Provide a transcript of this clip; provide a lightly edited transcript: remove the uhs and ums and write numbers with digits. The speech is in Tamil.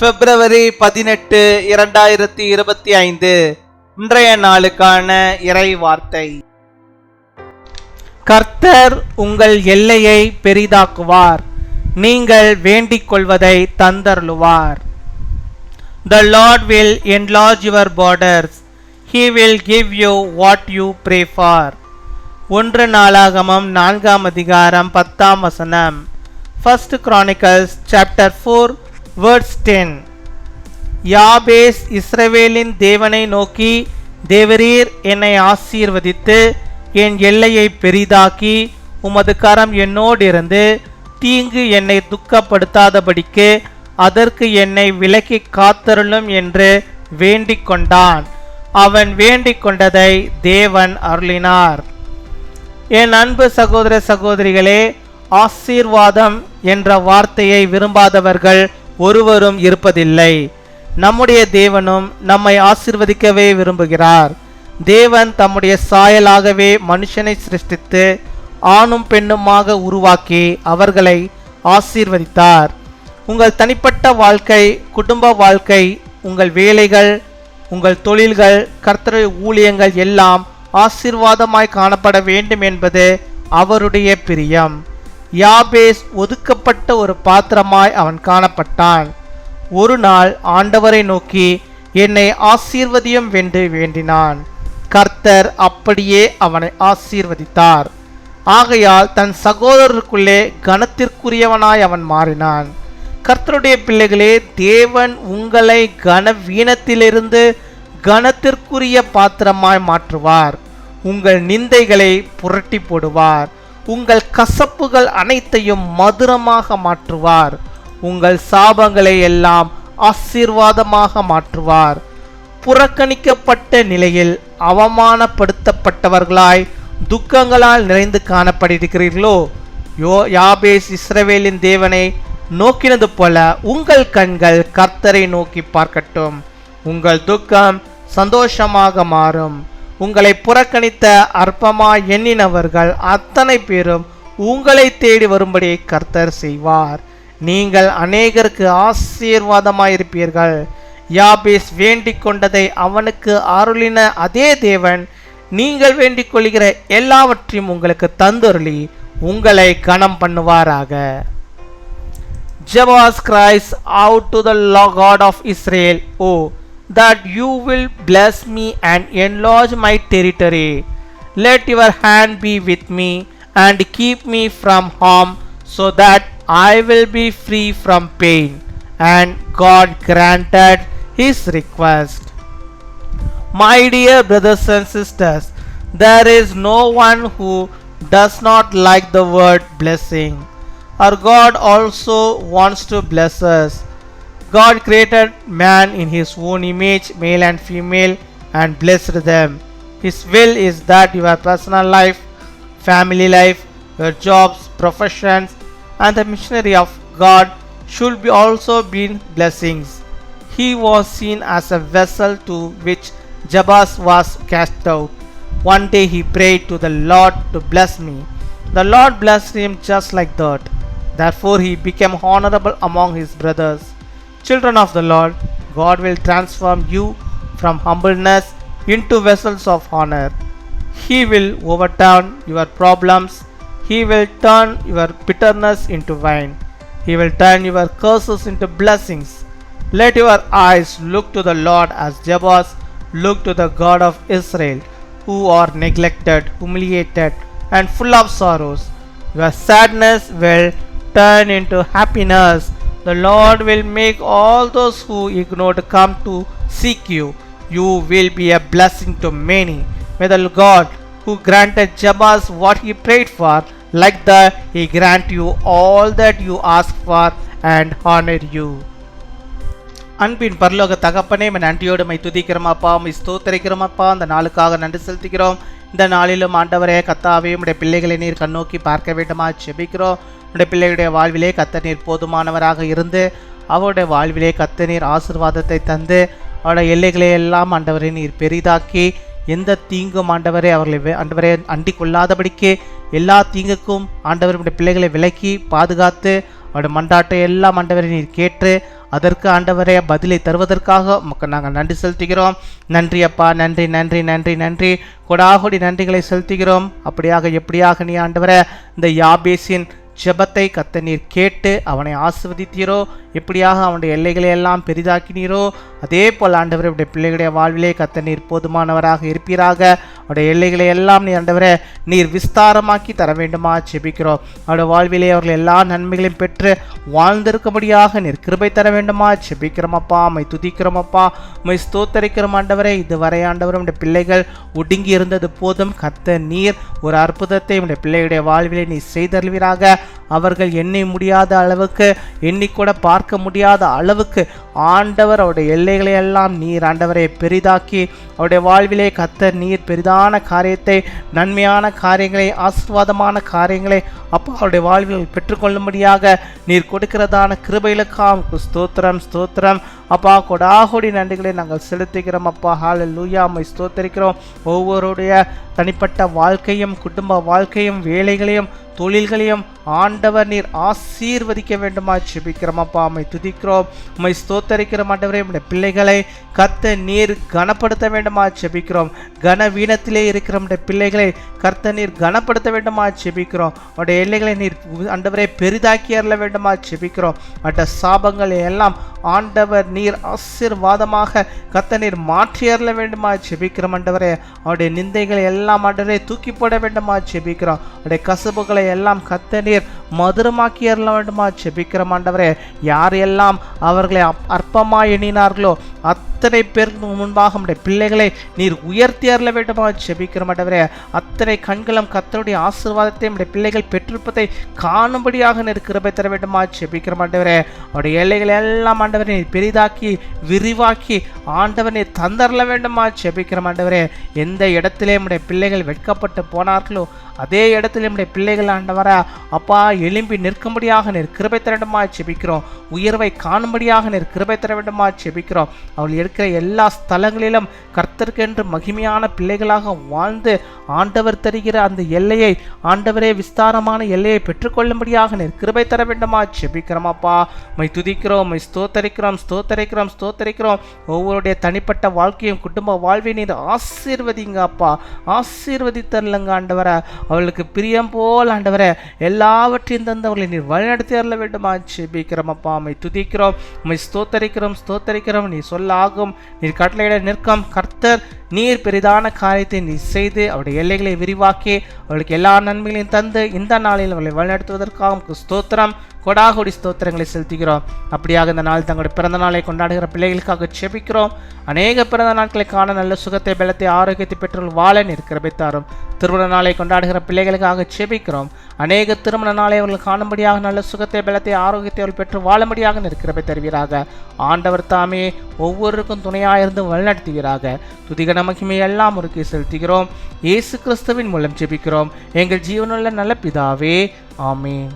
பிப்ரவரி 18, 2025 இன்றைய நாளுக்கான இறை வார்த்தை. கர்த்தர் உங்கள் எல்லையை பெரிதாக்குவார், நீங்கள் வேண்டிக் கொள்வதை தந்தருளுவார். The Lord will enlarge your borders, He will give you what you pray for. 1 நாளாகமம் 4 அதிகாரம் 10 வசனம். First Chronicles chapter 4 verse 10. யாபேஸ் இஸ்ரவேலின் தேவனை நோக்கி, தேவரீர் என்னை ஆசீர்வதித்து என் எல்லையை பெரிதாக்கி உமது கரம் என்னோடு இருந்து தீங்கு என்னை துக்கப்படுத்தாதபடிக்கு அதற்கு என்னை விலக்கி காத்தருளும் என்று வேண்டிக் கொண்டான். அவன் வேண்டிக் கொண்டதை தேவன் அருளினார். என் அன்பு சகோதர சகோதரிகளே, ஆசீர்வாதம் என்ற வார்த்தையை விரும்பாதவர்கள் ஒருவரும் இருப்பதில்லை. நம்முடைய தேவனும் நம்மை ஆசீர்வதிக்கவே விரும்புகிறார். தேவன் தம்முடைய சாயலாகவே மனுஷனை சிருஷ்டித்து ஆணும் பெண்ணுமாக உருவாக்கி அவர்களை ஆசீர்வதித்தார். உங்கள் தனிப்பட்ட வாழ்க்கை, குடும்ப வாழ்க்கை, உங்கள் வேலைகள், உங்கள் தொழில்கள், கர்த்தருடைய ஊழியங்கள் எல்லாம் ஆசீர்வாதமாய் காணப்பட வேண்டும் என்பது அவருடைய பிரியம். யாபேஸ் ஒதுக்கப்பட்ட ஒரு பாத்திரமாய் அவன் காணப்பட்டான். ஒரு நாள் ஆண்டவரை நோக்கி என்னை ஆசீர்வதியும் என்று வேண்டினான். கர்த்தர் அப்படியே அவனை ஆசீர்வதித்தார். ஆகையால் தன் சகோதரருக்குள்ளே கனத்திற்குரியவனாய் அவன் மாறினான். கர்த்தருடைய பிள்ளைகளே, தேவன் உங்களை கனவீனத்திலிருந்து கனத்திற்குரிய பாத்திரமாய் மாற்றுவார். உங்கள் நிந்தைகளை புரட்டி போடுவார். உங்கள் கசப்புகள் அனைத்தையும் மதுரமாக மாற்றுவார். உங்கள் சாபங்களை எல்லாம் ஆசீர்வாதமாக மாற்றுவார். புறக்கணிக்கப்பட்ட நிலையில் அவமானப்படுத்தப்பட்டவர்களாய் துக்கங்களால் நிறைந்து காணப்படுகிறீர்களோ, யாபேஸ் இஸ்ரவேலின் தேவனை நோக்கினது போல உங்கள் கண்கள் கர்த்தரை நோக்கி பார்க்கட்டும். உங்கள் துக்கம் சந்தோஷமாக மாறும். உங்களை புறக்கணித்த அற்பமாய் எண்ணினவர்கள் அத்தனை பேரும் உங்களை தேடி வரும்படி கர்த்தர் செய்வார். நீங்கள் அநேகருக்கு ஆசீர்வாதமாயிருப்பீர்கள். யாபேஸ் வேண்டிக் கொண்டதை அவனுக்கு அருளின அதே தேவன் நீங்கள் வேண்டிக் கொள்கிற எல்லாவற்றையும் உங்களுக்கு தந்தருளி உங்களை கனம் பண்ணுவாராக. Jabez cries out to the God of Israel, "Oh, that you will bless me and enlarge my territory. Let your hand be with me and keep me from harm, so that I will be free from pain." And God granted his request. My dear brothers and sisters, there is no one who does not like the word blessing. Our God also wants to bless us. God created man in his own image, male and female, and blessed them. His will is that your personal life, family life, your jobs, professions, and the missionary of God should be also be blessings. He was seen as a vessel to which Jabez was cast out. One day he prayed to the Lord to bless me. The Lord blessed him just like that. Therefore he became honorable among his brothers. Children of the Lord, God will transform you from humbleness into vessels of honor. He will overturn your problems. He will turn your bitterness into wine. He will turn your curses into blessings. Let your eyes look to the Lord as Jabez looked to the God of Israel, who are neglected, humiliated, and full of sorrows. Your sadness will turn into happiness. The Lord will make all those who ignored come to seek you. You will be a blessing to many. May the God who granted Jabez what he prayed for, like that he grant you all that you ask for and honor you. அன்பின் பரலோக தகப்பனே, நன்றியோடு மை துதிக்கிறோமப்பா, மை ஸ்தோத்திரிக்கிறோமப்பா. அந்த நாளுக்காக நன்றி செலுத்துகிறோம். இந்த நாளிலும் ஆண்டவரே கர்த்தாவே, உடைய பிள்ளைகளை நீர் கண்ணோக்கி பார்க்க வேண்டுமா ஜெபிக்கிறோம். உடைய பிள்ளைகளுடைய வாழ்விலே கர்த்தர் நீர் போதுமானவராக இருந்து அவருடைய வாழ்விலே கர்த்தர் நீர் ஆசீர்வாதத்தை தந்து அவருடைய எல்லைகளை எல்லாம் ஆண்டவரை நீர் பெரிதாக்கி எந்த தீங்கும் ஆண்டவரே அவர்களை ஆண்டவரே அண்டி கொள்ளாதபடிக்கு எல்லா தீங்குக்கும் ஆண்டவருடைய பிள்ளைகளை விலக்கி பாதுகாத்து அவருடைய மன்றாட்டை எல்லாம் ஆண்டவரை நீர் கேட்டு அதற்கு ஆண்டவரே பதிலை தருவதற்காக உமக்கு நாங்கள் நன்றி செலுத்துகிறோம். நன்றி அப்பா, நன்றி நன்றி நன்றி நன்றி, கொடாகொடி நன்றிகளை செலுத்துகிறோம். அப்படியாக எப்படியாக நீ ஆண்டவரே இந்த யாபேசின் ஜெபத்தை கர்த்தர் நீர் கேட்டு அவனை ஆசீர்வதித்தீரோ, எப்படியாக அவனுடைய எல்லைகளை எல்லாம் பெரிதாக்கினீரோ, அதே போல் ஆண்டவரே உடைய பிள்ளைகளுடைய வாழ்விலே கர்த்தர் நீர் போதுமானவராக இருப்பீராக. அவருடைய எல்லைகளை எல்லாம் நீ ஆண்டவரே நீர் விஸ்தாரமாக்கி தர வேண்டுமா ஜெபிக்கிறோம். அவருடைய வாழ்விலே அவர்கள் எல்லா நன்மைகளையும் பெற்று வாழ்ந்திருக்கும்படியாக நீர் கிருபை தர வேண்டுமா ஜெபிக்கிறோமப்பா. உம்மை துதிக்கிறோமப்பா, உம்மை ஸ்தோத்தரிக்கிறோம் ஆண்டவரே. இதுவரை ஆண்டவரே உடைய பிள்ளைகள் ஒடுங்கி இருந்தது போதும், கர்த்தர் நீர் ஒரு அற்புதத்தை உடைய பிள்ளைகளுடைய வாழ்விலே நீ செய்தருவீராக. அவர்கள் எண்ணி முடியாத அளவுக்கு, எண்ணிக்கூட பார்க்க முடியாத அளவுக்கு ஆண்டவர் அவருடைய எல்லைகளை எல்லாம் நீர் ஆண்டவரை பெரிதாக்கி அவருடைய வாழ்விலே கர்த்தர் நீர் பெரிதான காரியத்தை, நன்மையான காரியங்களை, ஆசீர்வாதமான காரியங்களை அப்பா அவருடைய வாழ்வில் பெற்றுக்கொள்ளும்படியாக நீர் கொடுக்கிறதான கிருபைகளுக்காம் ஸ்தோத்திரம் ஸ்தோத்திரம் அப்பா. கொடாகொடி நன்றிகளை நாங்கள் செலுத்துகிறோம் அப்பா. ஹல்லேலூயா, உம்மை ஸ்தோத்தரிக்கிறோம். ஒவ்வொருடைய தனிப்பட்ட வாழ்க்கையும், குடும்ப வாழ்க்கையும், வேலைகளையும், தொழில்களையும் ஆண்டவர் நீர் ஆசீர்வதிக்க வேண்டுமா ஜெபிக்கிறோம் அப்பா. உம்மை துதிக்கிறோம், உம்மை ஸ்தோத்தரிக்கிறோம் ஆண்டவரே. உம்முடைய பிள்ளைகளை கர்த்தர் நீர் கனப்படுத்த வேண்டுமா ஜெபிக்கிறோம். கனவீனத்திலே இருக்கிற நம்முடைய பிள்ளைகளை கர்த்தர் நீர் கனப்படுத்த வேண்டுமா ஜெபிக்கிறோம். அவருடைய எல்லைகளை நீர் ஆண்டவரை பெரிதாக்கி அருள வேண்டுமா ஜெபிக்கிறோம். அவருடைய சாபங்களை எல்லாம் ஆண்டவர் நீர் ஆசீர்வாதமாக கர்த்தர் நீர் மாற்றி அருள வேண்டுமா ஜெபிக்கிறோம் ஆண்டவரே. அவருடைய நிந்தைகளை எல்லாம் ஆண்டவரை தூக்கி போட வேண்டுமா ஜெபிக்கிறோம். அவருடைய கசப்புகளை எல்லாம் கர்த்தர் நீர் மதுரமாக்கி அருள வேண்டுமா ஜெபிக்கிறோம் ஆண்டவரே. யாரெல்லாம் அவர்களை அற்பமாய் எண்ணினார்களோ அத்தனை பேருக்கு முன்பாக நம்முடைய பிள்ளைகளை நீர் உயர்த்தி அருள வேண்டுமா ஜெபிக்கிறோம் ஆண்டவரே. அத்தனை கண்களும் கர்த்தருடைய ஆசீர்வாதத்தை நம்முடைய பிள்ளைகள் பெற்றிருப்பதை காணும்படியாக நீர் கிருபை தர வேண்டுமா ஜெபிக்கிறோம் ஆண்டவரே. அவருடைய எல்லைகளை எல்லாம் ஆண்டவரை நீர் பெரிதாக்கி விரிவாக்கி ஆண்டவர் நீர் தந்தரல வேண்டுமா ஜெபிக்கிறோம் ஆண்டவரே. எந்த இடத்திலே நம்முடைய பிள்ளைகள் வெட்கப்பட்டு போனார்களோ அதே இடத்துல நம்முடைய பிள்ளைகள் ஆண்டவரா அப்பா எழும்பி நிற்கும்படியாக நீர் கிருபை தர வேண்டுமா ஜெபிக்கிறோம். உயர்வை காணும்படியாக நீர் கிருபை தர வேண்டுமா ஜெபிக்கிறோம். அவள் இருக்கிற எல்லா ஸ்தலங்களிலும் கர்த்தருக்கென்று மகிமையான பிள்ளைகளாக வாழ்ந்து ஆண்டவர் தருகிற அந்த எல்லையை ஆண்டவரே விஸ்தாரமான எல்லையை பெற்றுக்கொள்ளும்படியாக நீர் கிருபை தர வேண்டுமா ஜெபிக்கிறோம் அப்பா. உம்மை துதிக்கிறோம், உம்மை ஸ்தோத்தரிக்கிறோம் ஸ்தோத்தரிக்கிறோம் ஸ்தோத்தரிக்கிறோம். ஒவ்வொருடைய தனிப்பட்ட வாழ்க்கையும் குடும்ப வாழ்வை நீர் ஆசீர்வதிங்க அப்பா, ஆசீர்வதித்தரலங்க ஆண்டவரை. அவளுக்கு பிரியம் போல் ஆண்டவரே எல்லாவற்றையும் தந்து அவர்களை நீர் வழிநடத்தி அருள வேண்டுமா ஜெபிக்கிறோம் அப்பா. உம்மை துதிக்கிறோம், உம்மை ஸ்தோத்தரிக்கிறோம் ஸ்தோத்தரிக்கிறோம். நீ சொல்லாகும், நீர் கட்டளையிட நிற்கும் கர்த்தர் நீர் பெரிதான காரியத்தை நீ செய்து அவருடைய எல்லைகளை விரிவாக்கி அவளுக்கு எல்லா நன்மைகளையும் தந்து இந்த நாளில் அவர்களை வழிநடத்துவதற்காக ஸ்தோத்திரம் கொடாகொடி ஸ்தோத்திரங்களை செலுத்துகிறோம். அப்படியாக இந்த நாள் தங்களுடைய பிறந்த நாளை கொண்டாடுகிற பிள்ளைகளுக்காக ஜெபிக்கிறோம். அநேக பிறந்த நாட்களை காண நல்ல சுகத்தை, பலத்தை, ஆரோக்கியத்தை பெற்று வாழ நீர் கிருபை தாரும். திருமண நாளை கொண்டாடுகிற பிள்ளைகளுக்காக ஜெபிக்கிறோம். அநேக திருமண நாளை அவர்கள் காணும்படியாக நல்ல சுகத்தை, பலத்தை, ஆரோக்கியத்தை அவர்கள் பெற்று வாழும்படியாக நீர் கிருபை தருவீராக. ஆண்டவர் தாமே ஒவ்வொருக்கும் துணையாயிருந்து வழிநடத்துவீராக. துதிகன மகிமை எல்லாம் ஒருக்கி செலுத்துகிறோம். இயேசு கிறிஸ்துவின் மூலம் ஜெபிக்கிறோம் எங்கள் ஜீவனுள்ள நல்ல பிதாவே, ஆமென்.